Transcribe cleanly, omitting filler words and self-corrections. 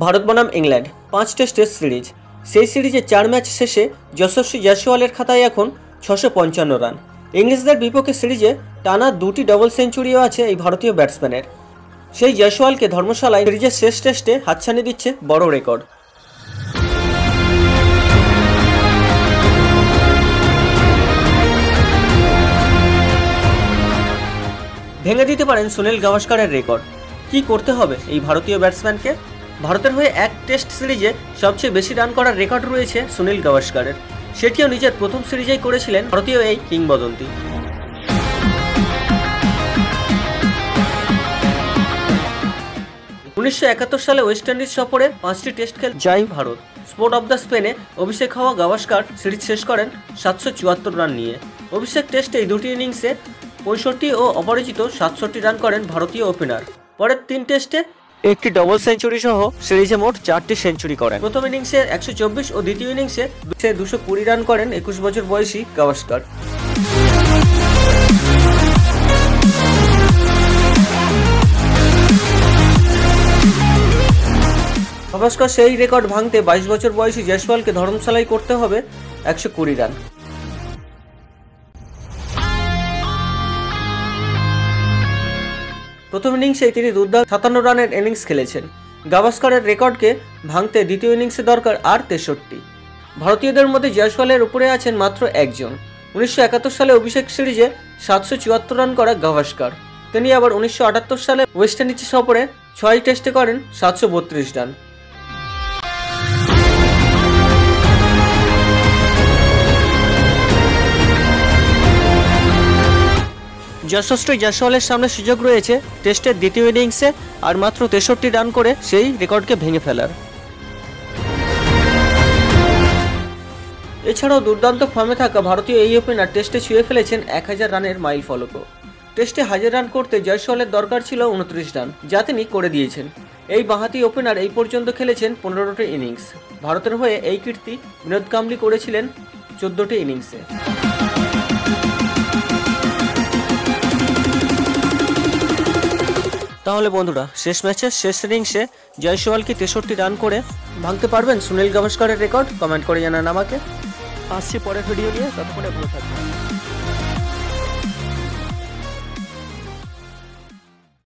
ভারত বনাম ইংল্যান্ড 5 টেস্টের সিরিজ। সেই সিরিজে 4 ম্যাচ শেষে যশস্বী জয়সওয়ালের খাতায় এখন 655 রান। ইংরেজদের বিপক্ষে সিরিজে টানা 2টি ডবল সেঞ্চুরিও আছে এই ভারতীয় ব্যাটসম্যানের। সেই জয়সওয়ালকে ধর্মশালায় সিরিজের শেষ টেস্টে হাতছানি দিচ্ছে বড় রেকর্ড। ভেঙে দিতে পারেন সুনীল গাভাস্কারের রেকর্ড। কি করতে হবে এই ভারতীয় ব্যাটসম্যানকে? ভারতের হয়ে এক টেস্ট সিরিজে সবচেয়ে বেশি রান করার রেকর্ড রয়েছে সুনীল গাভাস্কারের। সেটিও নিজের প্রথম সিরিজেই করেছিলেন ভারতীয় এই কিংবদন্তি। সালে ওয়েস্ট ইন্ডিজ সফরে 5টি টেস্ট খেল যায় ভারত। স্পোর্ট অব দ্য স্পেনে অভিষেক হওয়া গাভাস্কার সিরিজ শেষ করেন 774 রান নিয়ে। অভিষেক টেস্টে 2টি ইনিংসে 65 ও অপরাজিত 67 রান করেন ভারতীয় ওপেনার। পরের 3 টেস্টে একটি ডবল সেঞ্চুরি সহ সিরিজে মোট 4টি সেঞ্চুরি করেন। প্রথম ইনিংসে 124 ও দ্বিতীয় ইনিংসে 220 রান করেন 21 বছর বয়সী গাভাস্কার। গাভাস্কার সেই রেকর্ড ভাঙতে 22 বছর বয়সী জয়সওয়ালকে ধর্মশালায় করতে হবে 120 রান। প্রথম ইনিংসেই তিনি দুর্দান্ত 57 রানের ইনিংস খেলেছেন। গাভাস্কারের রেকর্ডকে ভাঙতে দ্বিতীয় ইনিংসে দরকার আর 63। ভারতীয়দের মধ্যে জয়সওয়ালের উপরে আছেন মাত্র একজন। 1971 সালে অভিষেক সিরিজে 774 রান করা গাভাস্কার। তিনি আবার 1978 সালে ওয়েস্ট ইন্ডিজ সফরে 6 টেস্টে করেন 732 রান। যশস্বী জয়সওয়ালের সামনে সুযোগ রয়েছে টেস্টের দ্বিতীয় ইনিংসে আর মাত্র 63 রান করে সেই রেকর্ডকে ভেঙে ফেলার। এছাড়াও দুর্দান্ত ফর্মে থাকা ভারতীয় এই ওপেনার টেস্টে ছুঁয়ে ফেলেছেন 1000 রানের মাইল ফলকও। টেস্টে 1000 রান করতে জয়সওয়ালের দরকার ছিল 29 রান, যা তিনি করে দিয়েছেন। এই বাঁহাতি ওপেনার এই পর্যন্ত খেলেছেন 15টি ইনিংস। ভারতের হয়ে এই কীর্তি বিনোদ কাম্বলি করেছিলেন 14টি ইনিংসে। তাহলে বন্ধুরা, শেষ ম্যাচের শেষ ইনিংসে জয়সওয়াল কি 63 রান করে ভাঙতে পারবেন সুনীল গাভাস্কারের রেকর্ড? কমেন্ট করে জানান আমাকে। আসছি পরের ভিডিও নিয়ে, ততক্ষণে ভালো থাকবেন।